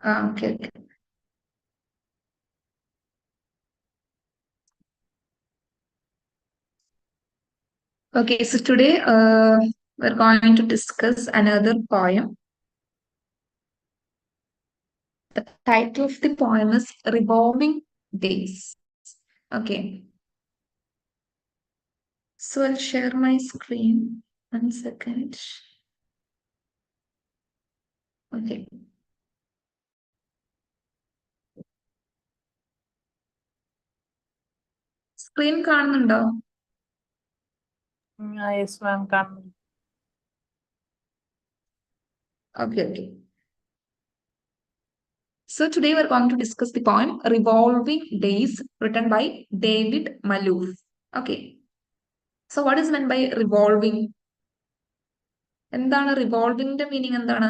Okay, okay. Okay, so today we're going to discuss another poem. The title of the poem is Revolving Days. Okay, so I'll share my screen. 1 second. Okay, screen കാണുന്നുണ്ടോ? Yes, ma'am. Come. Okay, okay. So today we're going to discuss the poem Revolving Days written by David Malouf. Okay, so what is meant by revolving? എന്താണ് റിവോൾവിംഗിന്റെ meaning എന്താണ്?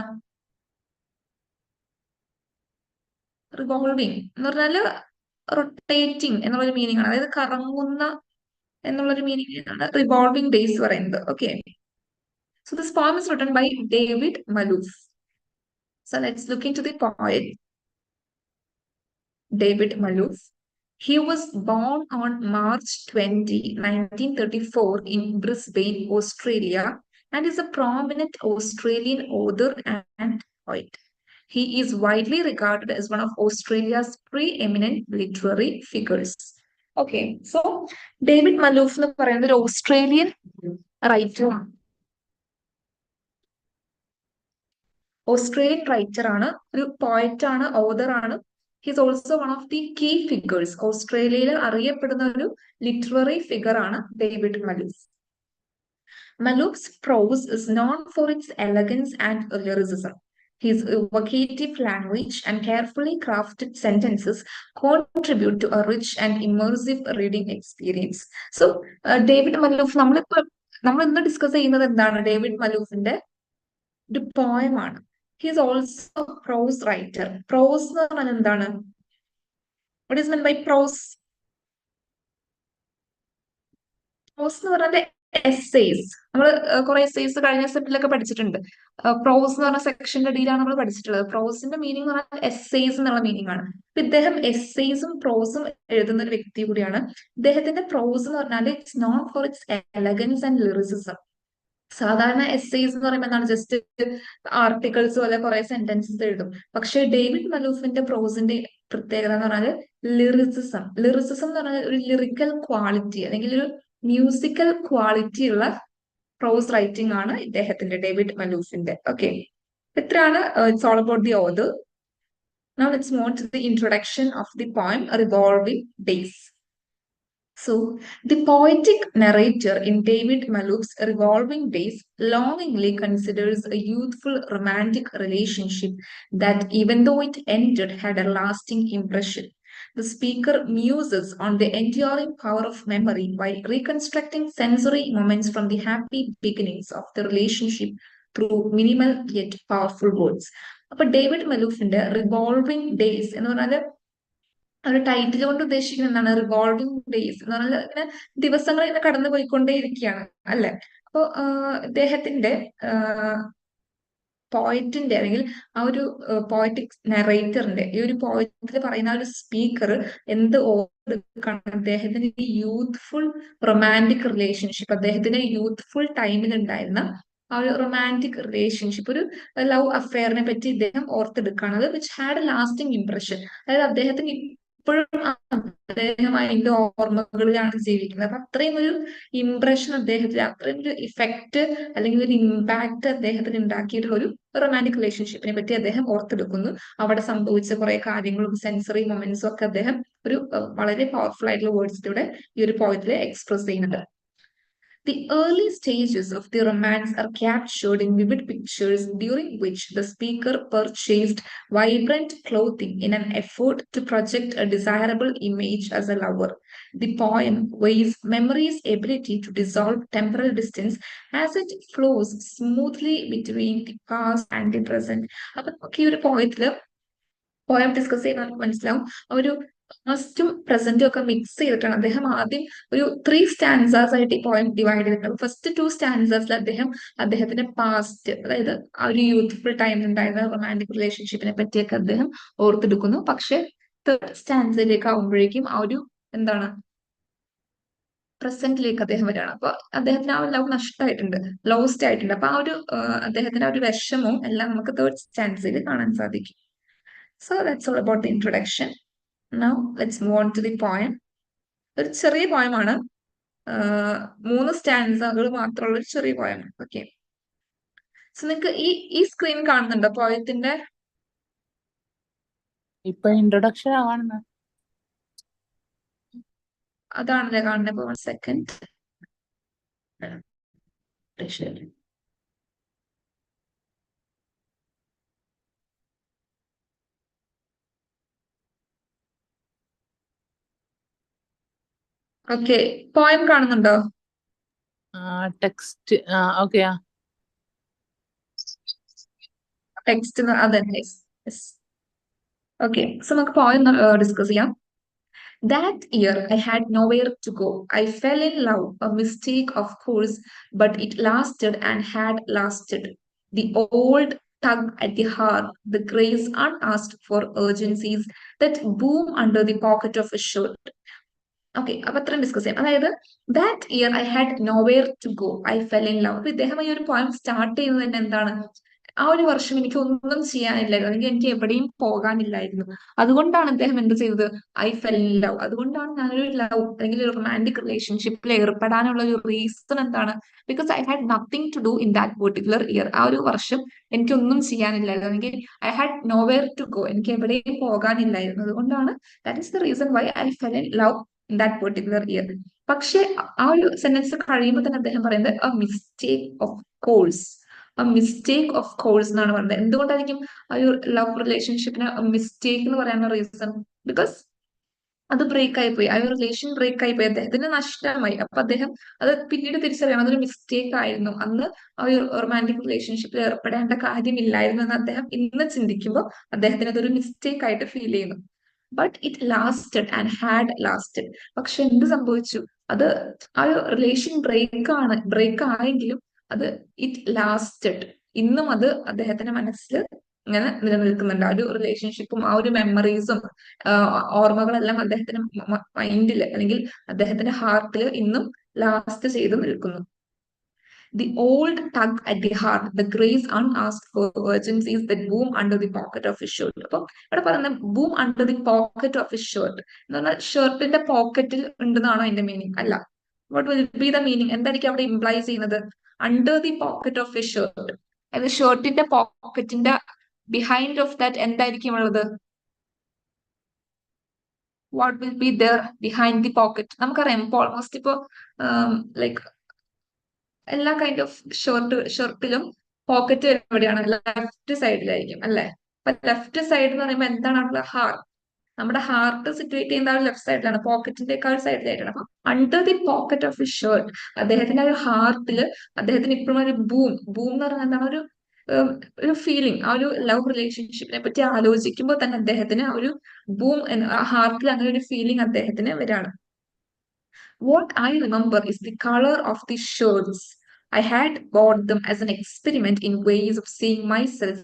Revolving എന്ന് പറഞ്ഞാല് rotating എന്നുള്ളൊരു meaning ആണ്, അതായത് കറങ്ങുന്ന എന്നുള്ളൊരു മീനിങ് ആണ് റിവോൾവിംഗ് ഡേയ്സ് പറയുന്നത്. Okay, so this poem is written by David Malouf. So let's look into the poem. David Malouf. He was born on March 20, 1934 in Brisbane, Australia, and is a prominent Australian author and poet. He is widely regarded as one of Australia's preeminent literary figures. Okay, so David Malouf എന്ന് പറയുന്നത് ഒരു Australian റൈറ്ററാണ്. Australian writer ആണ്, ഒരു poet ആണ്, author ആണ്. His also one of the key figures. ഓസ്ട്രേലിയയിൽ അറിയപ്പെടുന്ന ഒരു ലിറ്റററി ഫിഗർ ആണ് David Malouf. Malouf's prose is known for its elegance and lyricism. His evocative language and carefully crafted sentences contribute to a rich and immersive reading experience. So, David Malouf നമ്മൾ ഇന്ന് discuss ചെയ്യുന്നത് എന്താണ്? David മലൂഫിന്റെ ഒരു പോയമാണ്. He's also prose writer. Prose എന്ന് പറഞ്ഞാൽ എന്താണ്? What is mean by prose? Prose എന്ന് പറഞ്ഞാൽ എസ്സേസ്. നമ്മൾ കുറെ എസ്സേസ് കഴിഞ്ഞ സെറ്റിലൊക്കെ പഠിച്ചിട്ടുണ്ട്. പ്രോസ് എന്ന് പറഞ്ഞ സെക്ഷന്റെ അടിയിലാണ് നമ്മൾ പഠിച്ചിട്ടുള്ളത്. പ്രോസിന്റെ മീനിങ് എന്ന് പറഞ്ഞാൽ എസ്സേസ് എന്നുള്ള മീനിങ് ആണ്. അപ്പൊ ഇദ്ദേഹം എസ്സേസും പ്രോസും എഴുതുന്ന ഒരു വ്യക്തി കൂടിയാണ്. ഇദ്ദേഹത്തിന്റെ പ്രോസ് എന്ന് പറഞ്ഞാൽ it's known for its elegance and lyricism. സാധാരണ എസ്സേസ് എന്ന് പറയുമ്പോൾ എന്താണ്, ജസ്റ്റ് ആർട്ടിക്കിൾസ് പോലെ കുറെ സെന്റൻസസ് എഴുതും. പക്ഷെ ഡേവിഡ് മലൂഫിന്റെ പ്രോസിന്റെ പ്രത്യേകത എന്ന് പറഞ്ഞാൽ ലിറിസിസം. ലിറിസിസം എന്ന് പറഞ്ഞാൽ ഒരു ലിറിക്കൽ ക്വാളിറ്റി അല്ലെങ്കിൽ ഒരു മ്യൂസിക്കൽ ക്വാളിറ്റി ഉള്ള പ്രോസ് റൈറ്റിംഗ് ആണ് ഇദ്ദേഹത്തിന്റെ, ഡേവിഡ് മലൂഫിന്റെ. ഓക്കെ, ഇത്രയാണ്. It's all about the author. Now let's move to the introduction of the poem Revolving Days. So, the poetic narrator in David Malouf's Revolving Days longingly considers a youthful romantic relationship that, even though it ended, had a lasting impression. The speaker muses on the enduring power of memory by reconstructing sensory moments from the happy beginnings of the relationship through minimal yet powerful words. അപ്പൊ David മലൂഫിന്റെ revolving days എന്ന് പറഞ്ഞാൽ ഒരു title കൊണ്ട് ഉദ്ദേശിക്കുന്നത് എന്താണ്? Revolving days എന്ന് പറഞ്ഞാൽ ഇങ്ങനെ ദിവസങ്ങൾ ഇങ്ങനെ കടന്നു പോയിക്കൊണ്ടേയിരിക്കുകയാണ് അല്ലെ. അപ്പൊ ഇദ്ദേഹത്തിന്റെ പോയറ്റിന്റെ അല്ലെങ്കിൽ ആ ഒരു പോയറ്റിക് നെറേറ്ററിന്റെ ഈ ഒരു പോയറ്റിൽ പറയുന്ന ആ ഒരു സ്പീക്കർ എന്ത് ഓർക്കണം, അദ്ദേഹത്തിന്റെ ഈ യൂത്ത്ഫുൾ റൊമാൻറ്റിക് റിലേഷൻഷിപ്പ്, അദ്ദേഹത്തിന്റെ യൂത്ത്ഫുൾ ടൈമിൽ ഉണ്ടായിരുന്ന ആ ഒരു റൊമാൻറ്റിക് റിലേഷൻഷിപ്പ്, ഒരു ലവ് അഫെയറിനെ പറ്റി ഇദ്ദേഹം ഓർത്തെടുക്കുകയാണ്. Which had a lasting impression. അതായത് അദ്ദേഹത്തിന് ഇപ്പോഴും അദ്ദേഹം അതിന്റെ ഓർമ്മകളിലാണ് ജീവിക്കുന്നത്. അപ്പൊ അത്രയും ഒരു ഇംപ്രഷൻ അദ്ദേഹത്തിന്, അത്രയും ഒരു ഇഫക്റ്റ് അല്ലെങ്കിൽ ഒരു ഇമ്പാക്ട് അദ്ദേഹത്തിന് ഉണ്ടാക്കിയിട്ടുള്ള ഒരു റൊമാൻറ്റിക് റിലേഷൻഷിപ്പിനെ പറ്റി അദ്ദേഹം ഓർത്തെടുക്കുന്നു. അവിടെ സംഭവിച്ച കുറെ കാര്യങ്ങളും സെൻസറി മൊമെന്റ്സും ഒക്കെ അദ്ദേഹം ഒരു വളരെ പവർഫുൾ ആയിട്ടുള്ള വേർഡ്സിലൂടെ ഈ ഒരു പോയത്തില് എക്സ്പ്രസ് ചെയ്യുന്നുണ്ട്. The early stages of the romance are captured in vivid pictures during which the speaker purchased vibrant clothing in an effort to project a desirable image as a lover. The poem weighs memory's ability to dissolve temporal distance as it flows smoothly between the past and the present. അപ്പൊ നമുക്ക് ഈ ഒരു പോയത്തില് poem discuss ചെയ്യുന്ന മനസ്സിലാവും, ഒരു പാസ്റ്റും പ്രസന്റും ഒക്കെ mix ചെയ്തിട്ടാണ് അദ്ദേഹം ആദ്യം ഒരു 3 സ്റ്റാൻസാസ് ആയിട്ട് ഈ പോയിന്റ് ഡിവൈഡ് ചെയ്തിട്ടുണ്ട്. ഫസ്റ്റ് 2 സ്റ്റാൻസാസിൽ അദ്ദേഹം അദ്ദേഹത്തിന്റെ പാസ്റ്റ്, അതായത് ആ ഒരു യൂത്ത്ഫുൾ ടൈമിൽ ഉണ്ടായിരുന്ന റൊമാൻറ്റിക് റിലേഷൻഷിപ്പിനെ പറ്റിയൊക്കെ അദ്ദേഹം ഓർത്തെടുക്കുന്നു. പക്ഷെ തേർഡ് സ്റ്റാൻസിലേക്ക് ആവുമ്പോഴേക്കും ആ ഒരു എന്താണ് പ്രസന്റിലേക്ക് അദ്ദേഹം വരികയാണ്. അപ്പൊ അദ്ദേഹത്തിന് ആ ഒരു ലവ് നഷ്ടമായിട്ടുണ്ട്, ലോസ്റ്റ് ആയിട്ടുണ്ട്. അപ്പൊ ആ ഒരു അദ്ദേഹത്തിന്റെ ആ ഒരു വിഷമവും എല്ലാം നമുക്ക് തേർഡ് സ്റ്റാൻസിൽ കാണാൻ സാധിക്കും. So that's all about the introduction. Now let's move on to the poem. ഒരു ചെറിയ പോയമാണ്, 3 സ്റ്റാൻസുകൾ മാത്രമുള്ള ഒരു ചെറിയ പോയമാണ്. ഓക്കെ, സോ നിങ്ങൾക്ക് ഈ സ്ക്രീൻ കാണുന്നുണ്ടോ പോയത്തിന്റെ? ഇപ്പൊ ഇൻട്രൊഡക്ഷൻ ആണ്. അതാണല്ലേ കാണുന്നത്. ഇപ്പൊ 1 സെക്കൻഡ്. ഓക്കെ, പോയം കാണുന്നുണ്ടോ? Text okay. ടെക്സ്റ്റ് അതന്നെ. ഓക്കെ, സോ നമുക്ക് പോയം ഡിസ്കസ് ചെയ്യാം. That year, I had nowhere to go. I fell in love, a mistake, of course, but it lasted and had lasted. The old tug at the heart, the grace unasked for urgencies that boom under the pocket of a shirt. Okay, അപ്പൊ അത്രയും discuss ചെയ്യാം. അതായത് that year I had nowhere to go, I fell in love. അപ്പൊ ഇദ്ദേഹം ഈ ഒരു point start ചെയ്യുന്നത് തന്നെ എന്താണ്, ആ ഒരു വർഷം എനിക്ക് ഒന്നും ചെയ്യാനില്ലായിരുന്നു, അല്ലെങ്കിൽ എനിക്ക് എവിടെയും പോകാനില്ലായിരുന്നു. അതുകൊണ്ടാണ് അദ്ദേഹം എന്ത് ചെയ്തത്, ഐ ഫെൽ ഇൻ ലവ്. അതുകൊണ്ടാണ് ഞാനൊരു ലവ് അല്ലെങ്കിൽ ഒരു റൊമാൻറ്റിക് റിലേഷൻഷിപ്പിൽ ഏർപ്പെടാനുള്ള ഒരു റീസൺ എന്താണ്, because I had nothing to do in that particular year. ആ ഒരു വർഷം എനിക്കൊന്നും ചെയ്യാനില്ലായിരുന്നു, അല്ലെങ്കിൽ I had nowhere to go, എനിക്ക് എവിടെയും പോകാനില്ലായിരുന്നു. അതുകൊണ്ടാണ്, that is the reason why I fell in love in that particular year. പക്ഷെ ആ ഒരു സെന്റൻസ് കഴിയുമ്പോൾ തന്നെ അദ്ദേഹം പറയുന്നത് a mistake of course, a mistake of course എന്നാണ് പറയുന്നത്. എന്തുകൊണ്ടായിരിക്കും ആ ഒരു ലവ് റിലേഷൻഷിപ്പിന് മിസ്റ്റേക്ക് എന്ന് പറയാനുള്ള റീസൺ? ബിക്കോസ് അത് ബ്രേക്ക് ആയി പോയി, ആ ഒരു റിലേഷൻ ബ്രേക്ക് ആയി പോയി, അദ്ദേഹത്തിന് നഷ്ടമായി. അപ്പൊ അദ്ദേഹം അത് പിന്നീട് തിരിച്ചറിയണം, അതൊരു മിസ്റ്റേക്ക് ആയിരുന്നു, അന്ന് ആ ഒരു റൊമാൻറ്റിക് റിലേഷൻഷിപ്പിൽ ഏർപ്പെടേണ്ട കാര്യമില്ലായിരുന്നു എന്ന് അദ്ദേഹം ഇന്ന് ചിന്തിക്കുമ്പോൾ അദ്ദേഹത്തിന് അതൊരു മിസ്റ്റേക്ക് ആയിട്ട് ഫീൽ ചെയ്യുന്നു. But it lasted and had lasted. പക്ഷെ എന്ത് സംഭവിച്ചു, അത് ആ ഒരു റിലേഷൻ ബ്രേക്ക് ആയെങ്കിലും അത് ഇറ്റ് ലാസ്റ്റഡ്, ഇന്നും അത് അദ്ദേഹത്തിന്റെ മനസ്സിൽ ഇങ്ങനെ നിലനിൽക്കുന്നുണ്ട്. ആ ഒരു റിലേഷൻഷിപ്പും ആ ഒരു മെമ്മറീസും ഓർമ്മകളെല്ലാം അദ്ദേഹത്തിന്റെ മൈൻഡിൽ അല്ലെങ്കിൽ അദ്ദേഹത്തിന്റെ ഹാർട്ടിൽ ഇന്നും ലാസ്റ്റ് ചെയ്ത് നിൽക്കുന്നു. The old tug at the heart, the grace unasked for urgencies that boom under the pocket of his shirt. അപ്പൊ ഇവിടെ പറയുന്ന boom under the pocket of his shirt എന്ന് പറഞ്ഞാൽ ഷർട്ടിന്റെ പോക്കറ്റിൽ ഉണ്ടെന്നാണോ അതിന്റെ മീനിങ്? അല്ല. What will be the meaning? എന്തായിരിക്കും അവിടെ ഇംപ്ലൈ ചെയ്യുന്നത്? Under the pocket of his shirt, അതായത് ഷർട്ടിന്റെ പോക്കറ്റിന്റെ ബിഹൈൻഡ് ഓഫ് ദാറ്റ് എന്തായിരിക്കും ഉള്ളത്? What will be there behind the pocket? നമുക്കറിയാം, ഇപ്പൊ ഓൾമോസ്റ്റ് ഇപ്പൊ ലൈക്ക് എല്ലാ കൈൻഡ് ഓഫ് ഷർട്ടിലും പോക്കറ്റ് എവിടെയാണ്? ലെഫ്റ്റ് സൈഡിലായിരിക്കും അല്ലെ? അപ്പൊ ലെഫ്റ്റ് സൈഡ് എന്ന് പറയുമ്പോൾ എന്താണ് അവിടെ? ഹാർട്ട്. നമ്മുടെ ഹാർട്ട് സിറ്റുവേറ്റ് ചെയ്യുന്ന ആ ലെഫ്റ്റ് സൈഡിലാണ്, പോക്കറ്റിന്റെ ആ സൈഡിലായിട്ടാണ്. അപ്പൊ under the pocket of his shirt, അദ്ദേഹത്തിന്റെ ഒരു ഹാർട്ടില് അദ്ദേഹത്തിന് ഇപ്പോഴും ഒരു ബൂം എന്ന് പറഞ്ഞാൽ എന്താണ്, ഒരു ഫീലിംഗ്, ആ ഒരു ലവ് റിലേഷൻഷിപ്പിനെ പറ്റി ആലോചിക്കുമ്പോൾ തന്നെ അദ്ദേഹത്തിന് ആ ഒരു ബൂം ഹാർട്ടിൽ അങ്ങനെ ഒരു ഫീലിംഗ് അദ്ദേഹത്തിന് വരാണ്. What I remember is the color of the shirts. I had bought them as an experiment in ways of seeing myself,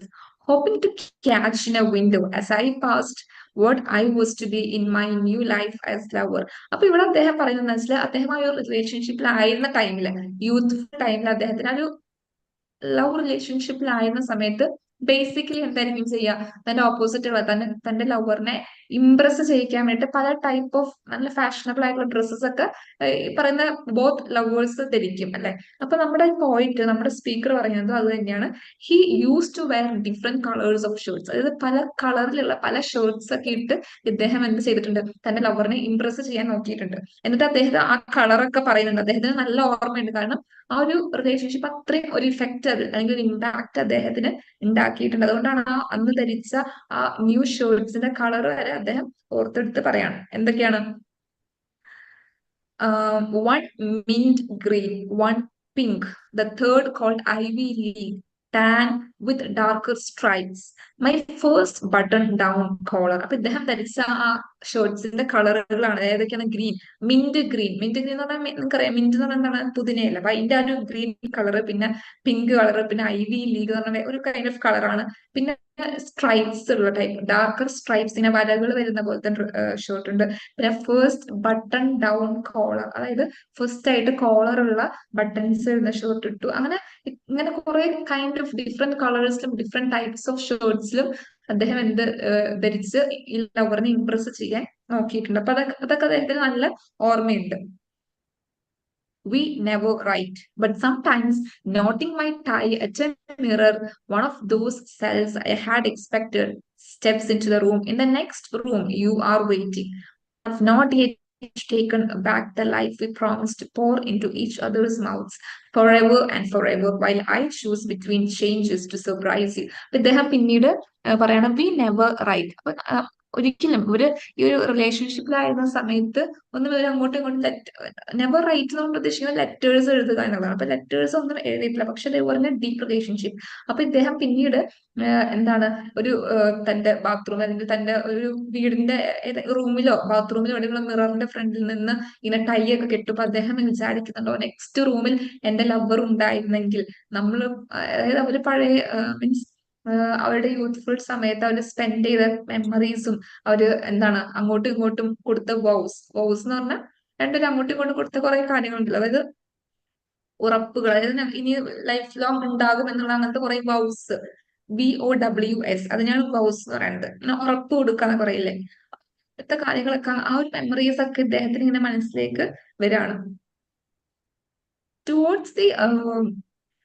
hoping to catch in a window as I passed what I was to be in my new life as lover. അപ്പൊ ഇവിടെ അദ്ദേഹം പറയുന്നത് വെച്ചാൽ, അദ്ദേഹം ആ ഒരു റിലേഷൻഷിപ്പിലായിരുന്ന ടൈമില്, youthful ടൈമിൽ അദ്ദേഹത്തിന് ഒരു ലവ് റിലേഷൻഷിപ്പിലായിരുന്ന സമയത്ത് ബേസിക്കലി എന്തായിരിക്കും ചെയ്യുക, തന്റെ ഓപ്പോസിറ്റുള്ള തന്റെ ലവറിനെ ഇംപ്രസ് ചെയ്യിക്കാൻ വേണ്ടിട്ട് പല ടൈപ്പ് ഓഫ് നല്ല ഫാഷനബിൾ ആയിട്ടുള്ള ഡ്രസ്സസ് ഒക്കെ ഈ പറയുന്ന ബോത്ത് ലവേഴ്സ് ധരിക്കും അല്ലെ? അപ്പൊ നമ്മുടെ പോയിന്റ്, നമ്മുടെ സ്പീക്കർ പറയുന്നത് അത് തന്നെയാണ്. He use to wear different colours of shirts, അതായത് പല കളറിലുള്ള പല ഷർട്ട്സ് ഒക്കെ ഇട്ട് ഇദ്ദേഹം എന്ത് ചെയ്തിട്ടുണ്ട്, തന്റെ ലവറിനെ ഇംപ്രസ് ചെയ്യാൻ നോക്കിയിട്ടുണ്ട്. എന്നിട്ട് അദ്ദേഹം ആ കളറൊക്കെ പറയുന്നുണ്ട്. അദ്ദേഹത്തിന് നല്ല ഓർമ്മയുണ്ട്, കാരണം ആ ഒരു റിലേഷൻഷിപ്പ് അത്രയും ഒരു ഇഫക്റ്റ് അല്ലെങ്കിൽ ഒരു ഇമ്പാക്ട് അദ്ദേഹത്തിന് ഉണ്ടാക്കിയിട്ടുണ്ട്. അതുകൊണ്ടാണ് ആ അന്ന് ധരിച്ച ആ ന്യൂ ഷർട്ട്സിന്റെ കളർ വരെ അദ്ദേഹം ഓർത്തെടുത്ത് പറയാണ്. എന്തൊക്കെയാണ്? One mint green, one pink, the third called ivy leaf, tan with darker stripes. My first button down collar. അപ്പൊ ഇദ്ദേഹം ധരിച്ച ആ ഷർട്ട്സിന്റെ കളറുകളാണ് ഏതൊക്കെയാണ്? മിന്റ് ഗ്രീൻ എന്ന് പറഞ്ഞാൽ നിങ്ങൾക്കറിയാം മിന്റ് എന്ന് പറഞ്ഞാൽ എന്താണ്? പുതിനയല്ല. അപ്പൊ അതിന്റെ ആ ഒരു ഗ്രീൻ കളർ, പിന്നെ പിങ്ക് കളർ, പിന്നെ ഐവി ലീഗ് എന്ന് പറഞ്ഞ ഒരു കൈൻഡ് ഓഫ് കളറാണ്. പിന്നെ സ്ട്രൈപ്സ് ഉള്ള ടൈപ്പ്, ഡാർക്കർ സ്ട്രൈപ്സ്, ഇങ്ങനെ വരകൾ വരുന്ന പോലത്തെ ഷർട്ട് ഉണ്ട്. പിന്നെ ഫസ്റ്റ് ബട്ടൺ ഡൗൺ കോളർ, അതായത് ഫസ്റ്റ് ആയിട്ട് കോളർ ഉള്ള ബട്ടൺസ് വരുന്ന ഷർട്ട് ഇട്ടു. അങ്ങനെ ഇങ്ങനെ കുറെ കൈൻഡ് ഓഫ് ഡിഫറെന്റ് കളേഴ്സിലും ഡിഫറെന്റ് ടൈപ്സ് ഓഫ് ഷർട്ട്സിലും അദ്ദേഹം ധരിച്ച് ഈ ലവറിനെ ഇംപ്രസ് ചെയ്യാൻ നോക്കിയിട്ടുണ്ട്. അപ്പൊ അതൊക്കെ അദ്ദേഹത്തിന് നല്ല ഓർമ്മയുണ്ട്. We never write, but sometimes noting my tie at a mirror, one of those cells I had expected, steps into the room. In the next room, you are waiting. Have not yet taken back the life we promised to pour into each other's mouths forever and forever, while I choose between changes to surprise you. ഇദ്ദേഹം പിന്നീട് പറയണം we never right. അപ്പൊ ഒരിക്കലും ഈ ഒരു റിലേഷൻഷിപ്പിലായിരുന്ന സമയത്ത് ഒന്നും ഇവർ അങ്ങോട്ടും ഇങ്ങോട്ടും നെവർ റൈറ്റ് എന്നുകൊണ്ട് ഉദ്ദേശിക്കുന്നത് ലെറ്റേഴ്സ് എഴുതുക എന്നുള്ളതാണ്. അപ്പൊ ലെറ്റേഴ്സ് ഒന്നും എഴുതിയിട്ടില്ല, പക്ഷെ അതേപോലെ ഡീപ് റിലേഷൻഷിപ്പ്. അപ്പൊ ഇദ്ദേഹം പിന്നീട് എന്താണ് ഒരു തന്റെ ബാത്റൂം അല്ലെങ്കിൽ തന്റെ ഒരു വീടിന്റെ റൂമിലോ ബാത്റൂമിലോ എവിടെയെങ്കിലും മിററിന്റെ ഫ്രണ്ടിൽ നിന്ന് ഇങ്ങനെ ടൈ ഒക്കെ കെട്ടുമ്പോ അദ്ദേഹം വിചാരിക്കുന്നുണ്ടോ നെക്സ്റ്റ് റൂമിൽ എന്റെ ലവർ ഉണ്ടായിരുന്നെങ്കിൽ, നമ്മൾ അതായത് അവര് പഴയ മീൻസ് അവരുടെ യൂത്ത്ഫുൾ സമയത്ത് അവർ സ്പെൻഡ് ചെയ്ത മെമ്മറീസും അവര് എന്താണ് അങ്ങോട്ടും ഇങ്ങോട്ടും കൊടുത്ത വോws എന്ന് പറഞ്ഞാൽ രണ്ടുപേരും അങ്ങോട്ടും ഇങ്ങോട്ടും കൊടുത്ത കുറെ കാര്യങ്ങളുണ്ടല്ലോ, അതായത് ഉറപ്പുകൾ, അതായത് ഇനി ലൈഫ് ലോങ് ഉണ്ടാകും എന്നുള്ള അങ്ങനത്തെ കുറെ വൗസ്, VOWS, അതിനാണ് വൗസ് എന്ന് പറയുന്നത്. ഇങ്ങനെ ഉറപ്പ് കൊടുക്കാന്ന് പറയില്ലേ, ഇങ്ങനത്തെ കാര്യങ്ങളൊക്കെ ആ ഒരു മെമ്മറീസ് ഒക്കെ ഇദ്ദേഹത്തിന് ഇങ്ങനെ മനസ്സിലേക്ക് വരാണ്. Towards the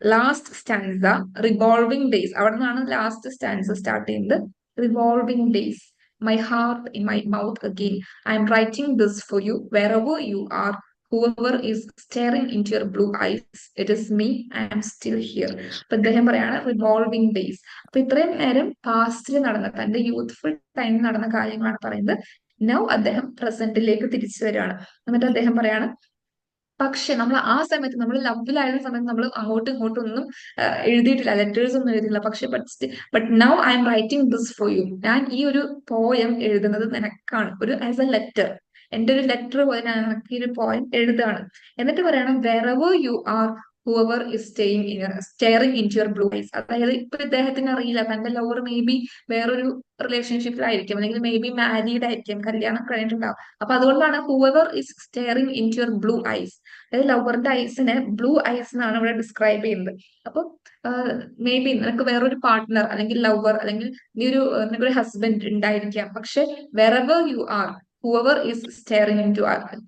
last stanza, revolving days, അവിടെ നിന്നാണ് ലാസ്റ്റ് സ്റ്റാൻസ സ്റ്റാർട്ട് ചെയ്യുന്നത്. Revolving days, my heart in my mouth again, I am writing this for you wherever you are, whoever is staring into your blue eyes, it is me, I am still here. അപ്പൊ അദ്ദേഹം പറയാണ് revolving days. അപ്പൊ ഇത്രയും നേരം പാസ്റ്റിൽ നടന്ന തന്റെ youthful ടൈമിൽ നടന്ന കാര്യങ്ങളാണ് പറയുന്നത്. നൗ അദ്ദേഹം പ്രസന്റിലേക്ക് തിരിച്ചു വരികയാണ്. എന്നിട്ട് അദ്ദേഹം പറയാണ് പക്ഷെ നമ്മൾ ആ സമയത്ത് നമ്മൾ ലവിലായിരുന്ന സമയത്ത് നമ്മൾ അങ്ങോട്ടും ഇങ്ങോട്ടും ഒന്നും എഴുതിയിട്ടില്ല, ലെറ്റേഴ്സ് ഒന്നും എഴുതിയില്ല. പക്ഷെ but now I M writing this for you, ഞാൻ ഈ ഒരു പോയം എഴുതുന്നത് നിനക്കാണ്, ഒരു ആസ് എ ലെറ്റർ, എന്റെ ഒരു ലെറ്റർ പോലെ ഞാൻ ഈ ഒരു പോയം എഴുതാണ്. എന്നിട്ട് പറയണം wherever you are whoever is staring into your blue eyes. അതായത് ഇപ്പൊ ഇദ്ദേഹത്തിന് അറിയില്ല തന്റെ ലവർ മേ ബി വേറൊരു റിലേഷൻഷിപ്പിലായിരിക്കും, അല്ലെങ്കിൽ മേ ബി മാരീഡ് ആയിരിക്കും, കല്യാണം കഴിഞ്ഞിട്ടുണ്ടാവും. അപ്പൊ അതുകൊണ്ടാണ് whoever is staring into your blue eyes, അതായത് ലവറിന്റെ ഐസിനെ ബ്ലൂ ഐസ് എന്നാണ് ഇവിടെ ഡിസ്ക്രൈബ് ചെയ്യുന്നത്. അപ്പൊ മേ ബി നിനക്ക് വേറൊരു പാർട്ട്ണർ അല്ലെങ്കിൽ ലവർ അല്ലെങ്കിൽ നിനക്കൊരു ഹസ്ബൻഡ് ഉണ്ടായിരിക്കാം, പക്ഷെ wherever you are, whoever is staring into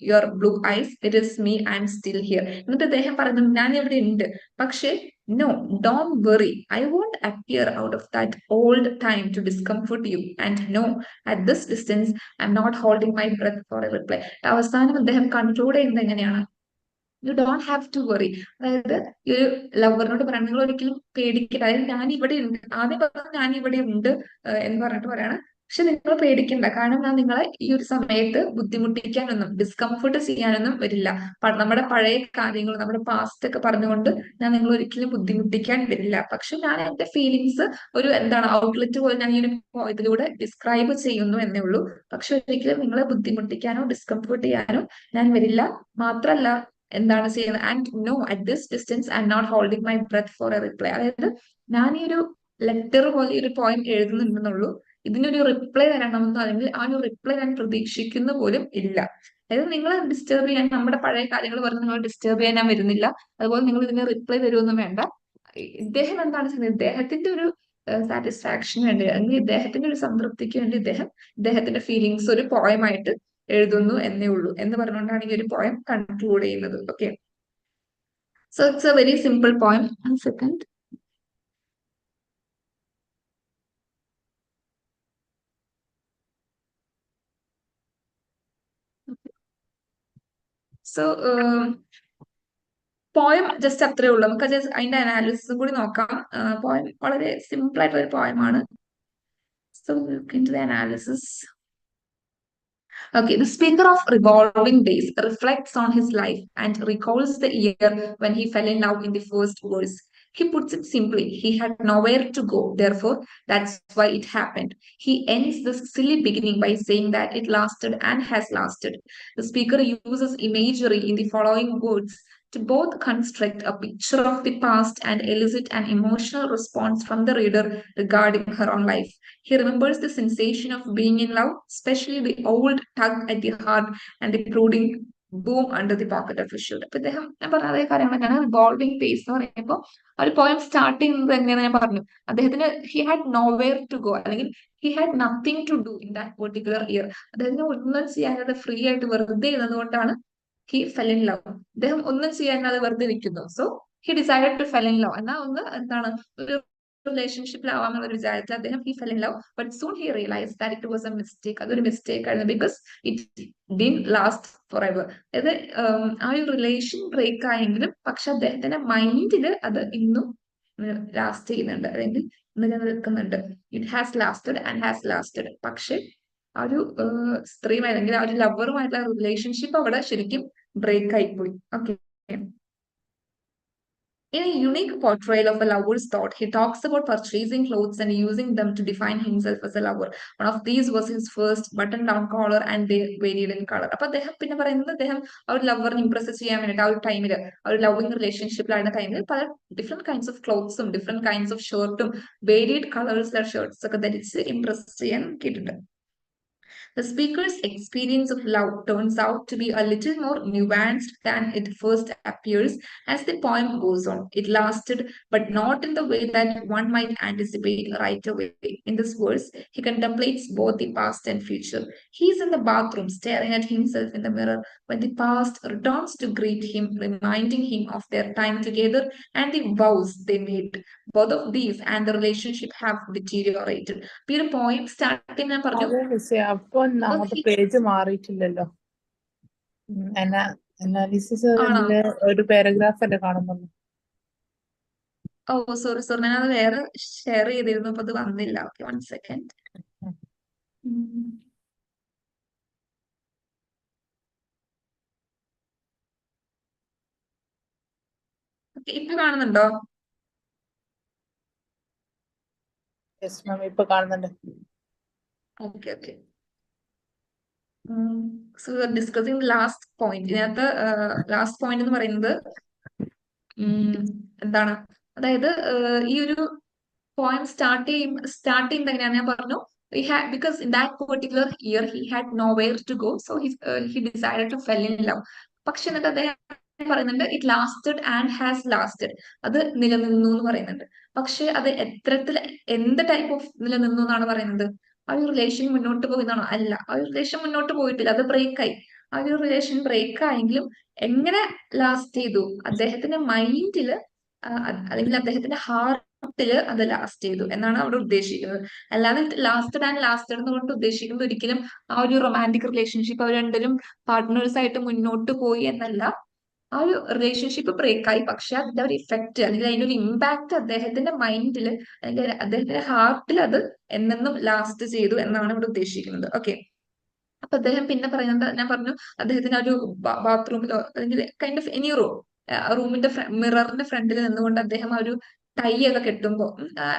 your blue eyes, it is me, I am still here. എന്നിട്ട് അദ്ദേഹം പറയുന്നു ഞാൻ ഇവിടെ ഉണ്ട്, പക്ഷെ no, don't worry, I won't appear out of that old time to discomfort you, and no, at this distance I'm not holding my breath for a reply. അവസാനം അദ്ദേഹം conclude ചെയ്യുന്നത് എങ്ങനെയാണ്? You don't have to worry. അതായത് ഈ ഒരു ലവറിനോട് പറയാൻ നിങ്ങൾ ഒരിക്കലും പേടിക്കരുത്. അതായത് ഞാൻ ഇവിടെ ഉണ്ട്, ആദ്യം പറഞ്ഞു ഞാൻ ഇവിടെ ഉണ്ട് എന്ന് പറഞ്ഞിട്ട് പറയാണ്, പക്ഷെ നിങ്ങൾ പേടിക്കണ്ട, കാരണം ഞാൻ നിങ്ങളെ ഈ ഒരു സമയത്ത് ബുദ്ധിമുട്ടിക്കാനൊന്നും ഡിസ്കംഫർട്ട് ചെയ്യാനൊന്നും വരില്ല. നമ്മുടെ പഴയ കാര്യങ്ങൾ, നമ്മുടെ പാസ്റ്റ് ഒക്കെ പറഞ്ഞുകൊണ്ട് ഞാൻ നിങ്ങൾ ഒരിക്കലും ബുദ്ധിമുട്ടിക്കാൻ വരില്ല. പക്ഷെ ഞാൻ എന്റെ ഫീലിങ്സ് ഒരു ഔട്ട്ലെറ്റ് പോലെ ഞാൻ ഈ ഒരു ഇതിലൂടെ ഡിസ്ക്രൈബ് ചെയ്യുന്നു എന്നേ ഉള്ളൂ. പക്ഷെ ഒരിക്കലും നിങ്ങളെ ബുദ്ധിമുട്ടിക്കാനോ ഡിസ്കംഫർട്ട് ചെയ്യാനോ ഞാൻ വരില്ല. മാത്രല്ല ചെയ്യുന്നത്, and no, at this distance I am not holding my breath for a reply. അതായത് ഞാൻ ഈ ഒരു ലെറ്റർ പോലെ ഒരു പോയിം എഴുതുന്നുണ്ടെന്നുള്ളൂ, ഇതിനൊരു റിപ്ലൈ തരണമെന്നോ അല്ലെങ്കിൽ ആ ഒരു റിപ്ലൈ ഞാൻ പ്രതീക്ഷിക്കുന്ന പോലും ഇല്ല. അതായത് നിങ്ങളെ ഡിസ്റ്റർബ് ചെയ്യാൻ, നമ്മുടെ പഴയ കാര്യങ്ങൾ പറഞ്ഞ് നിങ്ങൾ ഡിസ്റ്റർബ് ചെയ്യാൻ ഞാൻ വരുന്നില്ല. അതുപോലെ നിങ്ങൾ ഇതിന് റിപ്ലൈ തരുമൊന്നും വേണ്ട. ഇദ്ദേഹം എന്താണ് ചെയ്യുന്നത്, ഇദ്ദേഹത്തിന്റെ ഒരു സാറ്റിസ്ഫാക്ഷന് വേണ്ടി അല്ലെങ്കിൽ ഇദ്ദേഹത്തിന്റെ ഒരു സംതൃപ്തിക്ക് വേണ്ടി ഇദ്ദേഹത്തിന്റെ ഫീലിങ്സ് ഒരു പോയമായിട്ട് എഴുതുന്നു എന്നേ ഉള്ളൂ എന്ന് പറഞ്ഞുകൊണ്ടാണ് ഈ ഒരു പോയം കൺക്ലൂഡ് ചെയ്യുന്നത്. Okay, so it's A very simple poem. One second. So poem just അത്രേ ഉള്ളൂ. നമുക്ക് ജസ്റ്റ് അതിന്റെ അനാലിസിസും കൂടി നോക്കാം. പോയം വളരെ സിമ്പിൾ ആയിട്ടുള്ള ഒരു പോയമാണ്. So look into the analysis. Okay, the speaker of revolving days reflects on his life and recalls the year when he fell in love in the first verse. He puts it simply, he had nowhere to go, therefore that's why it happened. He ends this silly beginning by saying that it lasted and has lasted. The speaker uses imagery in the following words to both construct a picture of the past and elicit an emotional response from the reader regarding her own life. He remembers the sensation of being in love, especially the old tug at the heart and the brooding boom under the pocket of his shoulder. അപ്പൊ ഇദ്ദേഹം ഞാൻ പറഞ്ഞ അതേ കാര്യങ്ങൾ തന്നെയാണ്. Revolving pace എന്ന് പറയുമ്പോൾ ഒരു പോയം സ്റ്റാർട്ട് ചെയ്യുന്നത് എങ്ങനെയാണെന്ന് ഞാൻ പറഞ്ഞു. അദ്ദേഹത്തിന് he had nowhere to go, അല്ലെങ്കിൽ he had nothing to do in that particular year. അദ്ദേഹത്തിന് ഒന്നും ചെയ്യാതെ ഫ്രീ ആയിട്ട് വെറുതെ ഇരുന്നതുകൊണ്ടാണ് ഹി ഫെൽ ഇൻ ലവ്. അദ്ദേഹം ഒന്നും ചെയ്യാതെ വെറുതെ നിൽക്കുന്നു. So he decided to fell in love. എന്നാൽ ഒന്ന് എന്താണ് ഒരു റിലേഷൻഷിപ്പിലാവാന്നുള്ള ഒരു വിചാരത്തിൽ അദ്ദേഹം he fell in love. But soon he realise that it was a mistake. അതൊരു മിസ്റ്റേക്ക് ആയിരുന്നു. Because it didn't last for ever. അതായത് ആ ഒരു റിലേഷൻ ബ്രേക്ക് ആയെങ്കിലും പക്ഷെ അദ്ദേഹത്തിന്റെ മൈൻഡിൽ അത് ഇന്നും ലാസ്റ്റ് ചെയ്യുന്നുണ്ട്, അല്ലെങ്കിൽ നിലനിൽക്കുന്നുണ്ട്. It has lasted and has lasted. പക്ഷെ ആ ഒരു സ്ത്രീയുമായി അല്ലെങ്കിൽ ആ ഒരു ലവറുമായിട്ടുള്ള റിലേഷൻഷിപ്പ് അവിടെ ശരിക്കും ബ്രേക്ക് ആയിപ്പോയി. Okay. In a unique portrayal of a lover's thought, he talks about purchasing clothes and using them to define himself as a lover. One of these was his first button-down collar, and they varied in color. അപ്പൊ അദ്ദേഹം പിന്നെ പറയുന്നത് അദ്ദേഹം ആ ഒരു ലവറിനെ Impress ചെയ്യാൻ വേണ്ടിയിട്ട് ആ ഒരു ടൈമിൽ ആ ഒരു ലവിങ് റിലേഷൻഷിപ്പിലായിരുന്ന ടൈമിൽ പല ഡിഫറെന്റ് കൈൻഡ്സ് ഓഫ് ക്ലോത്ത്സും ഡിഫറെന്റ് കൈൻഡ്സ് ഓഫ് ഷർട്ടും വേരിയഡ് കളേഴ്സിലെ ഷർട്ട്സ് ഒക്കെ ധരിച്ച് ഇംപ്രസ് ചെയ്യാൻ കേട്ടിട്ടുണ്ട്. The speaker's experience of love turns out to be a little more nuanced than it first appears as the poem goes on. It lasted, but not in the way that one might anticipate right away. In this verse, he contemplates both the past and future. He is in the bathroom, staring at himself in the mirror, when the past returns to greet him, reminding him of their time together and the vows they made. Both of these and the relationship have deteriorated. ഈ ഒരു poem start ചെയ്യാൻ പറഞ്ഞു. അതെ മിസ്സേ, അപ്പൊ അങ്ങോട്ട് page മാറിയിട്ടില്ലല്ലോ. Analysis ആണോ? ഒരു പാരഗ്രാഫ് അല്ലേ കാണുന്നുള്ളൂ. ഓ സോറി സോറി, ഞാനത് വേറെ ഷെയർ ചെയ്തിരുന്നു, അപ്പൊ അത് വന്നില്ല. Okay, 1 second. ഇപ്പൊ കാണുന്നുണ്ടോ? യെസ് മാം, ഇപ്പൊ കാണുന്നുണ്ട്. Okay okay. So discussing last point. ഇതിനകത്ത് ലാസ്റ്റ് പോയിന്റ് എന്ന് പറയുന്നത് എന്താണ്, അതായത് ഈ ഒരു പോയിന്റ് സ്റ്റാർട്ട് ചെയ്യുന്നത് എങ്ങനെയാണ് ഞാൻ പറഞ്ഞു. Because in that particular year he had nowhere to go, so he decided to fell in love. പക്ഷെ എന്നിട്ട് അദ്ദേഹം പറയുന്നുണ്ട് it lasted and has lasted. അത് നിലനിന്നു എന്ന് പറയുന്നുണ്ട്. പക്ഷെ അത് എത്രത്തിൽ എന്ത് ടൈപ്പ് ഓഫ് നിലനിന്നു എന്നാണ് പറയുന്നത്? ആ ഒരു റിലേഷൻ മുന്നോട്ട് പോയിന്നാണോ? അല്ല, ആ ഒരു റിലേഷൻ മുന്നോട്ട് പോയിട്ടില്ല, അത് ബ്രേക്കായി. ആ ഒരു റിലേഷൻ ബ്രേക്ക് ആയെങ്കിലും എങ്ങനെ ലാസ്റ്റ് ചെയ്തു? അദ്ദേഹത്തിന്റെ മൈൻഡില് അല്ലെങ്കിൽ അദ്ദേഹത്തിന്റെ ഹാർട്ടില് അത് ലാസ്റ്റ് ചെയ്തു എന്നാണ് അവിടെ ഉദ്ദേശിക്കുന്നത്. അല്ലാതെ ലാസ്റ്റഡ് ആൻഡ് ലാസ്റ്റഡ് എന്നുകൊണ്ട് ഉദ്ദേശിക്കുന്നത് ഒരിക്കലും ആ ഒരു റൊമാൻറ്റിക് റിലേഷൻഷിപ്പ് അവർ രണ്ടുപേരും പാർട്ട്നേഴ്സ് ആയിട്ട് മുന്നോട്ട് പോയി എന്നല്ല. ആ ഒരു റിലേഷൻഷിപ്പ് ബ്രേക്കായി, പക്ഷെ അതിന്റെ ഒരു ഇഫക്റ്റ് അല്ലെങ്കിൽ അതിന്റെ ഒരു ഇമ്പാക്ട് അദ്ദേഹത്തിന്റെ മൈൻഡിൽ അല്ലെങ്കിൽ അദ്ദേഹത്തിന്റെ ഹാർട്ടിൽ അത് എന്നെന്നും ലാസ്റ്റ് ചെയ്തു എന്നാണ് ഇവിടെ ഉദ്ദേശിക്കുന്നത്. ഓക്കെ. അപ്പൊ അദ്ദേഹം പിന്നെ പറയുന്നത് ഞാൻ പറഞ്ഞു, അദ്ദേഹത്തിന് ആ ഒരു ബാത്റൂമിലോ അല്ലെങ്കിൽ കൈൻഡ് ഓഫ് എനി റൂമിന്റെ മിററിന്റെ ഫ്രണ്ടിൽ നിന്നുകൊണ്ട് അദ്ദേഹം ആ ഒരു ടൈ ഒക്കെ കെട്ടുമ്പോൾ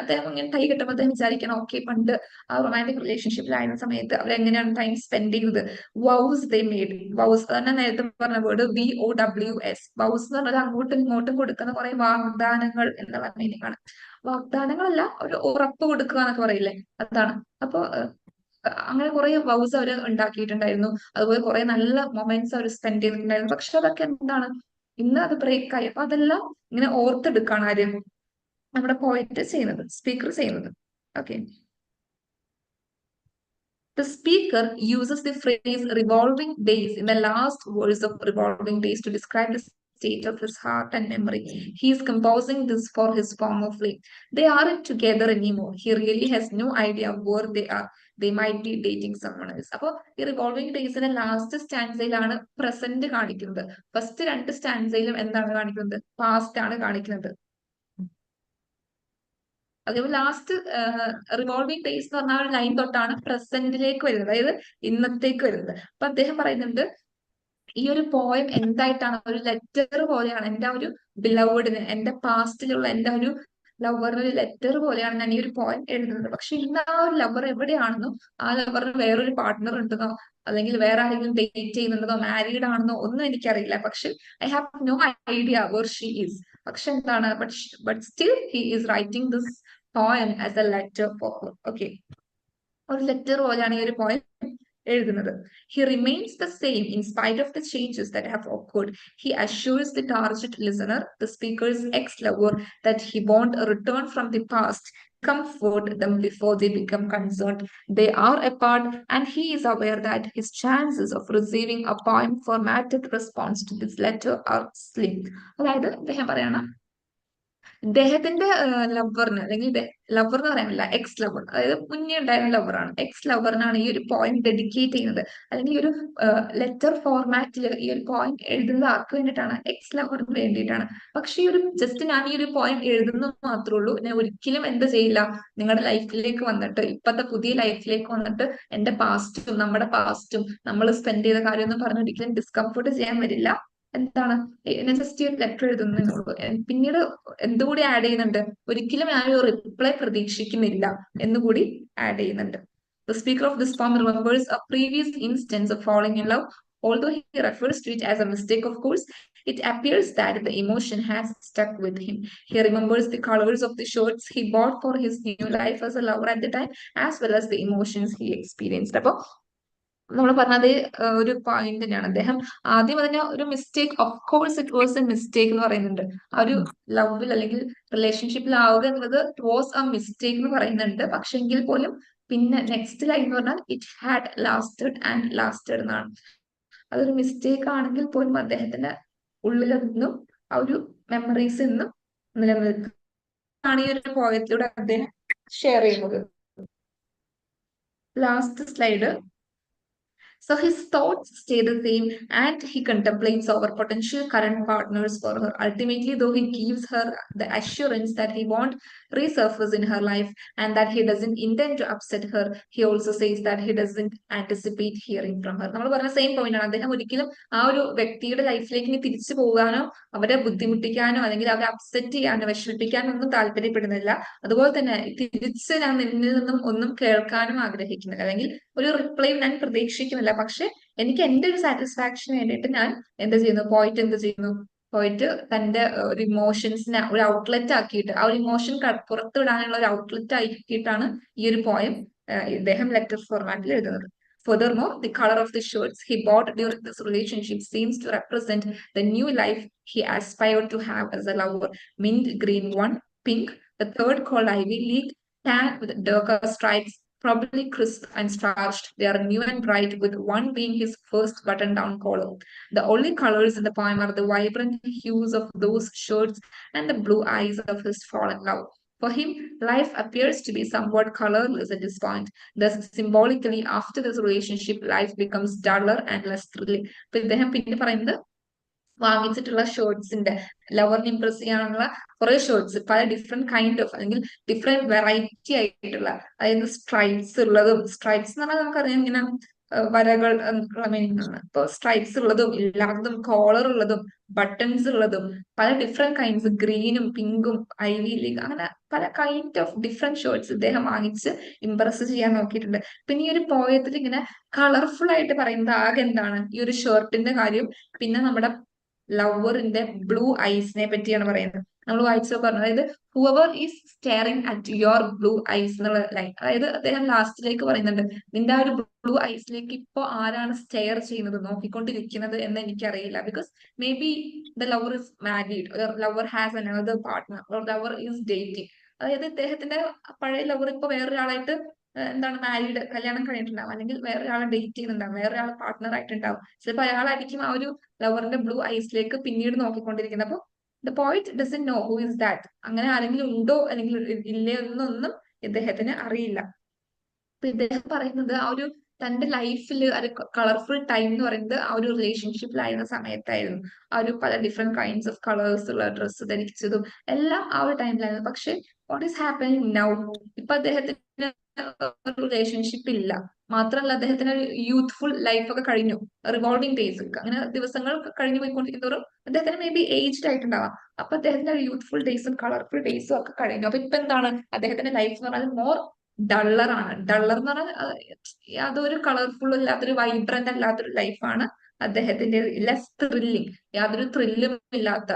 അദ്ദേഹം ഇങ്ങനെ ടൈ കെട്ടുമ്പോൾ അദ്ദേഹം വിചാരിക്കണം, ഓക്കെ, പണ്ട് ആ റൊമാൻറ്റിക് റിലേഷൻഷിപ്പിലായിരുന്ന സമയത്ത് അവരെങ്ങനെയാണ് ടൈം സ്പെൻഡ് ചെയ്യുന്നത്. വൗസ് ദേ മേഡ്. വൗസ് തന്നെ നേരത്തെ പറഞ്ഞ വേർഡ് VOWS. വൗസ് എന്ന് പറഞ്ഞാൽ അങ്ങോട്ടും ഇങ്ങോട്ടും കൊടുക്കുന്ന കുറെ വാഗ്ദാനങ്ങൾ എന്നുള്ള മീനിങ് ആണ്. വാഗ്ദാനങ്ങളല്ല, ഒരു ഉറപ്പ് കൊടുക്കുക എന്നൊക്കെ പറയില്ലേ, അതാണ്. അപ്പൊ അങ്ങനെ കുറെ വൗസ് അവർ ഉണ്ടാക്കിയിട്ടുണ്ടായിരുന്നു. അതുപോലെ കുറെ നല്ല മൊമെന്റ്സ് അവർ സ്പെൻഡ് ചെയ്തിട്ടുണ്ടായിരുന്നു. പക്ഷെ അതൊക്കെ എന്താണ്, ഇന്ന് അത് ബ്രേക്ക് ആയി. അപ്പൊ അതെല്ലാം ഇങ്ങനെ ഓർത്തെടുക്കാണ് ആരും നമ്മുടെ പോയിന്റ് ചെയ്യുന്നത്, സ്പീക്കർ ചെയ്യുന്നത്. Okay. The speaker uses the phrase revolving days in the last verse of Revolving Days to describe the state of his heart and memory. He is composing this for his form of flame. They aren't together anymore. He really has no idea where they are. They might be dating someone else. അപ്പോൾ ഈ revolving ഡേയ്സിന്റെ last സ്റ്റാൻസയിലാണ് present കാണിക്കുന്നത്. First 2 സ്റ്റാൻസയിലും എന്താണ് കാണിക്കുന്നത്? Past ആണ് കാണിക്കുന്നത്. അതേപോലെ last revolving days എന്ന് പറഞ്ഞ ഒരു ലൈൻ തൊട്ടാണ് പ്രസന്റിലേക്ക് വരുന്നത്, അതായത് ഇന്നത്തേക്ക് വരുന്നത്. അപ്പൊ അദ്ദേഹം പറയുന്നുണ്ട് ഈ ഒരു പോയം എന്തായിട്ടാണ്, ഒരു ലെറ്റർ പോലെയാണ് എന്റെ ആ ഒരു ബിലവഡിന്, എന്റെ പാസ്റ്റിലുള്ള എന്റെ ഒരു ലവറിന് ഒരു ലെറ്റർ പോലെയാണ് ഞാൻ ഈ ഒരു പോയം എഴുതുന്നത്. പക്ഷെ ഇന്ന് ആ ഒരു ലവർ എവിടെയാണെന്നോ, ആ ലവറിന് വേറൊരു പാർട്ട്ണർ ഉണ്ടെന്നോ, അല്ലെങ്കിൽ വേറെ ആരെങ്കിലും ഡേറ്റ് ചെയ്യുന്നുണ്ടെന്നോ, മാരീഡ് ആണെന്നോ ഒന്നും എനിക്കറിയില്ല. പക്ഷെ I have no idea where she is. പക്ഷെ എന്താണ്, but still he is writing this poem as a letter for her. Okay, ഒരു ലെറ്റർ പോലെയാണ് ഈ ഒരു പോയം എഴുതുന്നത്. He remains the same in spite of the changes that have occurred. He assures the target listener, the speaker's ex-lover, that he won't return from the past, comfort them before they become concerned. They are apart, and he is aware that his chances of receiving a poem formatted response to this letter are slim. അതായത് അദ്ദേഹം പറയണം, ഇദ്ദേഹത്തിന്റെ ലവറിന്, അല്ലെങ്കിൽ lover എന്ന് പറയാനില്ല, X lover, അതായത് മുന്നേ ഉണ്ടായിരുന്ന ലവറാണ്, എക്സ് ലവറിനാണ് ഈ ഒരു പോയിന്റ് ഡെഡിക്കേറ്റ് ചെയ്യുന്നത്. അല്ലെങ്കിൽ ഈ ഒരു ലെറ്റർ ഫോർമാറ്റിൽ ഈ ഒരു പോയിന്റ് എഴുതുന്നത് ആർക്ക് വേണ്ടിയിട്ടാണ്? എക്സ് ലവറിന് വേണ്ടിയിട്ടാണ്. പക്ഷെ ഈ ഒരു ജസ്റ്റ് ഞാൻ ഈ ഒരു പോയിന്റ് എഴുതുന്നു മാത്രമേ ഉള്ളൂ, ഞാൻ ഒരിക്കലും എന്ത് ചെയ്യില്ല, നിങ്ങളുടെ ലൈഫിലേക്ക് വന്നിട്ട്, ഇപ്പത്തെ പുതിയ ലൈഫിലേക്ക് വന്നിട്ട് എന്റെ പാസ്റ്റും നമ്മുടെ പാസ്റ്റും നമ്മൾ സ്പെൻഡ് ചെയ്ത കാര്യമൊന്നും പറഞ്ഞ് ഒരിക്കലും ഡിസ്കംഫർട്ട് ചെയ്യാൻ വരില്ല. എന്താണ്, ഞാൻ ജസ്റ്റ് ഒരു ലെറ്റർ എഴുതുന്നുള്ളൂ. പിന്നീട് എന്തുകൂടി ആഡ് ചെയ്യുന്നുണ്ട്, ഒരിക്കലും ഞാൻ ഒരു റിപ്ലൈ പ്രതീക്ഷിക്കുന്നില്ല എന്നുകൂടി ആഡ് ചെയ്യുന്നുണ്ട്. The speaker of this poem remembers a previous instance of falling in love. Although he refers to it as a mistake, of course, it appears that the emotion has stuck with him. He remembers the colors of the shirts he bought for his new life as a lover at the time, as well as the emotions he experienced. അപ്പൊ നമ്മൾ പറഞ്ഞത് ഒരു point തന്നെയാണ്. അദ്ദേഹം ആദ്യം അതിനെ ഒരു mistake, of course it was a mistake എന്ന് പറയുന്നുണ്ട്. ആ ഒരു ലവിൽ അല്ലെങ്കിൽ റിലേഷൻഷിപ്പിൽ ആവുക എന്നുള്ളത് ഇറ്റ് വാസ് എ മിസ്റ്റേക്ക് എന്ന് പറയുന്നുണ്ട്. പക്ഷെ എങ്കിൽ പോലും പിന്നെ നെക്സ്റ്റ് ലൈൻ എന്ന് പറഞ്ഞാൽ it had lasted and lasted എന്നാണ്. അതൊരു മിസ്റ്റേക്ക് ആണെങ്കിൽ പോലും അദ്ദേഹത്തിന്റെ ഉള്ളിൽ നിന്നും ആ ഒരു മെമ്മറീസ് നിന്നും നിലനിൽക്കുകയാണ് ഈ ഒരു പോയത്തിലൂടെ അദ്ദേഹം ഷെയർ ചെയ്യുന്നത്. Last slide. So his thoughts stay the same, and he contemplates our potential current partners for her. Ultimately, though, he gives her the assurance that he won't resurface in her life and that he doesn't intend to upset her. He also says that he doesn't anticipate hearing from her. നമ്മൾ പറഞ്ഞ same point ആണ്. അദ്ദേഹം ഒരിക്കലും ആ ഒരു വ്യക്തിയുടെ ലൈഫിലേക്ക് ഇനി തിരിച്ചു പോകാനോ അവരെ ബുദ്ധിമുട്ടിക്കാനോ അല്ലെങ്കിൽ അവരെ അപ്സെറ്റ് ചെയ്യാനോ വിഷമിപ്പിക്കാനോ ഒന്നും താല്പര്യപ്പെടുന്നില്ല. അതുപോലെ തന്നെ തിരിച്ച് ഞാൻ നിന്നിൽ നിന്നും ഒന്നും കേൾക്കാനും ആഗ്രഹിക്കുന്നില്ല, അല്ലെങ്കിൽ ഒരു റിപ്ലൈ ഞാൻ പ്രതീക്ഷിക്കുന്നില്ല. പക്ഷെ എനിക്ക് എന്റെ ഒരു സാറ്റിസ്ഫാക്ഷന് വേണ്ടിയിട്ട് ഞാൻ എന്ത് ചെയ്യുന്നു, പോയിട്ട് എന്ത് ചെയ്യുന്നു, പോയിട്ട് തന്റെ ഒരു ഇമോഷൻസിനെ ഒരു ഔട്ട്ലെറ്റ് ആക്കിയിട്ട്, ആ ഒരു ഇമോഷൻ പുറത്തുവിടാനുള്ള ഒരു ഔട്ട്ലെറ്റ് ആക്കിയിട്ടാണ് ഈ ഒരു പോയം ഇദ്ദേഹം ലെറ്റർ ഫോർമാറ്റിൽ എഴുതുന്നത്. Furthermore, the color of the shirts he bought during this relationship seems to represent the new life he aspired to have as a lover. Mint green one, pink, the third called Ivy League, tan with darker stripes, probably crisp and starched. They are new and bright, with one being his first button-down collar. The only colors in the poem are the vibrant hues of those shirts and the blue eyes of his fallen love. For him, life appears to be somewhat colorless at this point. Thus, symbolically, after this relationship, life becomes duller and less thrilling. ഇപ്പൊ ഇദ്ദേഹം പിന്നെ പറയുന്നത്, വാങ്ങിച്ചിട്ടുള്ള ഷർട്ട്സിന്റെ, ലവറിനെ Impress ചെയ്യാനുള്ള കുറെ shirts, പല different kind of, അല്ലെങ്കിൽ different variety ആയിട്ടുള്ള, അതായത് സ്ട്രൈപ്സ് ഉള്ളതും, സ്ട്രൈപ്സ് എന്ന് പറഞ്ഞാൽ നമുക്കറിയാം ഇങ്ങനെ വരകൾ ഉള്ള മീനിങ് ആണ്. ഇപ്പൊ സ്ട്രൈപ്സ് ഉള്ളതും ഇല്ലാത്തതും, കോളർ ഉള്ളതും ബട്ടൺസ് ഉള്ളതും, പല ഡിഫറെന്റ് കൈൻഡ്സ്, ഗ്രീനും പിങ്കും ഐവി ലീഗ്, അങ്ങനെ പല കൈൻഡ് ഓഫ് ഡിഫറെന്റ് ഷർട്ട്സ് ഇദ്ദേഹം വാങ്ങിച്ച് ഇംപ്രസ് ചെയ്യാൻ നോക്കിയിട്ടുണ്ട്. പിന്നെ ഈ ഒരു പോയത്തിൽ ഇങ്ങനെ കളർഫുൾ ആയിട്ട് പറയുന്നത് ആകെ എന്താണ്, ഈ ഒരു ഷർട്ടിന്റെ കാര്യം, പിന്നെ നമ്മുടെ ലവറിന്റെ ബ്ലൂ ഐസിനെ പറ്റിയാണ് പറയുന്നത്. നമ്മൾ വായിച്ചോ പറഞ്ഞു, അതായത് whoever is staring at your blue eyes എന്നുള്ള ലൈൻ. അതായത് അദ്ദേഹം ലാസ്റ്റിലേക്ക് പറയുന്നുണ്ട്, നിന്റെ ആ ഒരു ബ്ലൂ ഐസിലേക്ക് ഇപ്പൊ ആരാണ് സ്റ്റെയർ ചെയ്യുന്നത്, നോക്കിക്കൊണ്ടിരിക്കുന്നത് എന്ന് എനിക്കറിയില്ല. Because may be the lover is married, lover has another partner, or lover is dating. അതായത് ഇദ്ദേഹത്തിന്റെ പഴയ ലവർ ഇപ്പൊ വേറൊരാളായിട്ട് എന്താണ് മാരീഡ്, കല്യാണം കഴിഞ്ഞിട്ടുണ്ടാവും, അല്ലെങ്കിൽ വേറൊരാളെ ഡേറ്റ് ചെയ്യുന്നുണ്ടാവും, വേറൊരാളെ പാർട്ട്ണർ ആയിട്ടുണ്ടാവും. ചിലപ്പോൾ അയാളായിരിക്കും ആ ഒരു ലവറിന്റെ ബ്ലൂ ഐസിലേക്ക് പിന്നീട് നോക്കിക്കൊണ്ടിരിക്കുന്നത്. അപ്പൊ the point doesn't know who is that, അങ്ങനെ ആരെങ്കിലും ഉണ്ടോ അല്ലെങ്കിൽ ഇല്ലേ എന്നൊന്നും ഇദ്ദേഹത്തിന് അറിയില്ല. അപ്പൊ ഇദ്ദേഹം പറയുന്നത് ആ ഒരു തന്റെ ലൈഫിൽ ഒരു കളർഫുൾ ടൈം എന്ന് പറയുന്നത് ആ ഒരു റിലേഷൻഷിപ്പിലായിരുന്ന സമയത്തായിരുന്നു. ആ ഒരു പല ഡിഫറെന്റ് കൈൻഡ്സ് ഓഫ് കളേഴ്സ് ഉള്ള ഡ്രസ്സ് ധരിച്ചതും എല്ലാം ആ ഒരു ടൈമിലായിരുന്നു. പക്ഷെ വാട്ട് ഈസ് ഹാപ്പനിങ് നൗ, ഇപ്പൊ അദ്ദേഹത്തിന് റിലേഷൻഷിപ്പ് ഇല്ല, മാത്രമല്ല അദ്ദേഹത്തിന് യൂത്ത്ഫുൾ ലൈഫ് ഒക്കെ കഴിഞ്ഞു, റിവോൾവിംഗ് ഡേയ്സ് അങ്ങനെ ദിവസങ്ങൾ കഴിഞ്ഞു പോയിക്കൊണ്ടിരിക്കുന്നതോറും അദ്ദേഹത്തിന് മേ ബി ഏജ്ഡ് ആയിട്ടുണ്ടാവാം. അപ്പൊ അദ്ദേഹത്തിന്റെ യൂത്ത്ഫുൾ ഡേയ്സും കളർഫുൾ ഡേയ്സും ഒക്കെ കഴിഞ്ഞു. അപ്പൊ ഇപ്പൊ എന്താണ് അദ്ദേഹത്തിന്റെ ലൈഫ് എന്ന് പറഞ്ഞാൽ മോർ ഡള്ളറാണ്. ഡള്ളർ എന്ന് പറഞ്ഞാൽ യാതൊരു കളർഫുൾ ഇല്ലാത്തൊരു വൈബ്രന്റ് അല്ലാത്തൊരു ലൈഫാണ് അദ്ദേഹത്തിന്റെ. ലെസ് ത്രില്ലിങ്, യാതൊരു ത്രില്ലും ഇല്ലാത്ത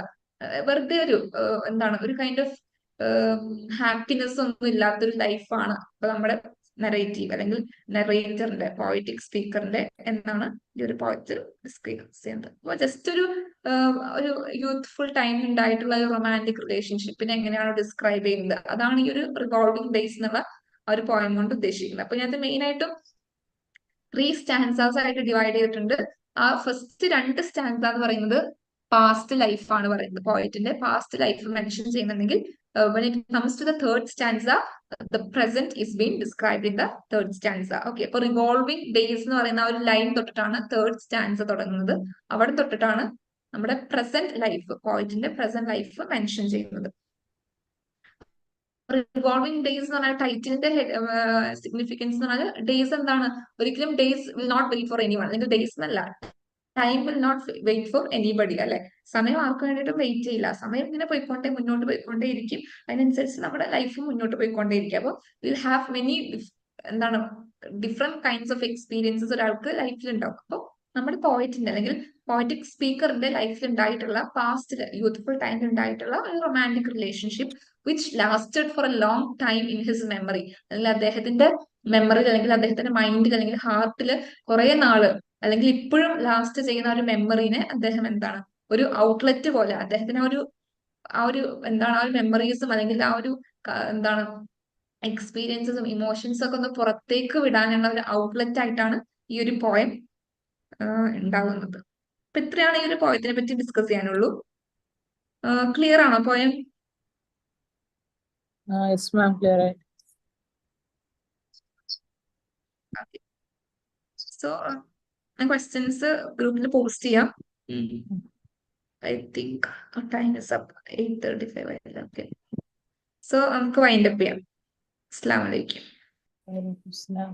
വെറുതെ ഒരു എന്താണ് ഒരു കൈൻഡ് ഓഫ് ഹാപ്പിനെസ് ഒന്നും ഇല്ലാത്തൊരു ലൈഫാണ് ഇപ്പൊ നമ്മുടെ നെറേറ്റീവ് അല്ലെങ്കിൽ നെറേറ്ററിന്റെ പോയറ്റിക് സ്പീക്കറിന്റെ എന്നാണ് ഈ ഒരു പോയറ്റ് ഡിസ്ക്രൈബ് ചെയ്യുന്നത്. അപ്പൊ ജസ്റ്റ് ഒരു യൂത്ത്ഫുൾ ടൈം ഉണ്ടായിട്ടുള്ള ഒരു റൊമാൻറ്റിക് റിലേഷൻഷിപ്പിനെ എങ്ങനെയാണ് ഡിസ്ക്രൈബ് ചെയ്യുന്നത്, അതാണ് ഈ ഒരു റിവോൾവിംഗ് ഡേയ്സ് എന്നുള്ള ആ ഒരു പോയം കൊണ്ട് ഉദ്ദേശിക്കുന്നത്. അപ്പൊ ഞാൻ മെയിൻ ആയിട്ടും 3 സ്റ്റാൻസാസ് ആയിട്ട് ഡിവൈഡ് ചെയ്തിട്ടുണ്ട്. ആ ഫസ്റ്റ് 2 സ്റ്റാൻസ എന്ന് പറയുന്നത് പാസ്റ്റ് ലൈഫാണ് പറയുന്നത്, പോയറ്റിന്റെ പാസ്റ്റ് ലൈഫ് മെൻഷൻ ചെയ്യുന്നുണ്ടെങ്കിൽ when it comes to the third stanza, the present is being described in the third stanza. Okay, അപ്പൊ റിവോൾവിംഗ് ഡേയ്സ് എന്ന് പറയുന്ന ആ ഒരു ലൈൻ തൊട്ടിട്ടാണ് തേർഡ് സ്റ്റാൻസ തുടങ്ങുന്നത്. അവിടെ തൊട്ടിട്ടാണ് നമ്മുടെ പ്രസന്റ് ലൈഫ്, പോയറ്റിന്റെ പ്രസന്റ് ലൈഫ് മെൻഷൻ ചെയ്യുന്നത്. റിവോൾവിംഗ് ഡേയ്സ് എന്ന് പറഞ്ഞാൽ ടൈറ്റിലിന്റെ സിഗ്നിഫിക്കൻസ് എന്ന് പറഞ്ഞാൽ ഡേയ്സ് എന്താണ്, ഒരിക്കലും days will not wait for anyone, അല്ലെങ്കിൽ ഡേയ്സ് എന്നല്ല, time will not wait for anybody അല്ലെ. സമയം ആർക്കും വേണ്ടിയിട്ടും വെയിറ്റ് ചെയ്യില്ല. സമയം ഇങ്ങനെ പോയിക്കൊണ്ടേ മുന്നോട്ട് പോയിക്കൊണ്ടേ ഇരിക്കും. അതിനനുസരിച്ച് നമ്മുടെ ലൈഫും മുന്നോട്ട് പോയിക്കൊണ്ടേ ഇരിക്കും. അപ്പോൾ വിൽ ഹാവ് മെനി എന്താണ് ഡിഫറെന്റ് കൈൻഡ്സ് ഓഫ് എക്സ്പീരിയൻസസ് ഒരാൾക്ക് ലൈഫിൽ ഉണ്ടാവും. അപ്പോൾ നമ്മുടെ പോയറ്റിന്റെ അല്ലെങ്കിൽ പോയറ്റിക് സ്പീക്കറിന്റെ ലൈഫിൽ ഉണ്ടായിട്ടുള്ള പാസ്റ്റ് യൂത്ത്ഫുൾ ടൈമിൽ ഉണ്ടായിട്ടുള്ള ഒരു romantic relationship which lasted for a long time in his memory, അല്ലെങ്കിൽ അദ്ദേഹത്തിന്റെ മെമ്മറിയിൽ അല്ലെങ്കിൽ അദ്ദേഹത്തിന്റെ മൈൻഡിൽ അല്ലെങ്കിൽ ഹാർട്ടിൽ കുറെ നാള് അല്ലെങ്കിൽ ഇപ്പോഴും ലാസ്റ്റ് ചെയ്യുന്ന ഒരു മെമ്മറീനെ അദ്ദേഹം എന്താണ് ഒരു ഔട്ട്ലെറ്റ് പോലെ അദ്ദേഹത്തിന് ആ ഒരു എന്താണ് ആ ഒരു മെമ്മറീസും അല്ലെങ്കിൽ ആ ഒരു എന്താണ് എക്സ്പീരിയൻസസും ഇമോഷൻസും ഒക്കെ ഒന്ന് പുറത്തേക്ക് വിടാനുള്ള ഒരു ഔട്ട്ലെറ്റ് ആയിട്ടാണ് ഈ ഒരു പോയം ഉണ്ടാകുന്നത്. അപ്പൊ ഇത്രയാണ് ഈ ഒരു പോയത്തിനെ പറ്റി ഡിസ്കസ് ചെയ്യാനുള്ളൂ. ക്ലിയർ ആണോ പോയം? യെസ് മാം, ക്ലിയർ ആയി. സോ ക്വസ്റ്റ്യൻസ് ഗ്രൂപ്പിൽ പോസ്റ്റ് ചെയ്യാം. I think time is up, 8:35 ആയില്ല. ഓക്കെ, സോ നമുക്ക് വൈൻഡ് അപ്പ് ചെയ്യാം. അസ്സലാമു അലൈക്കും. വലൈക്കും അസ്സലാം.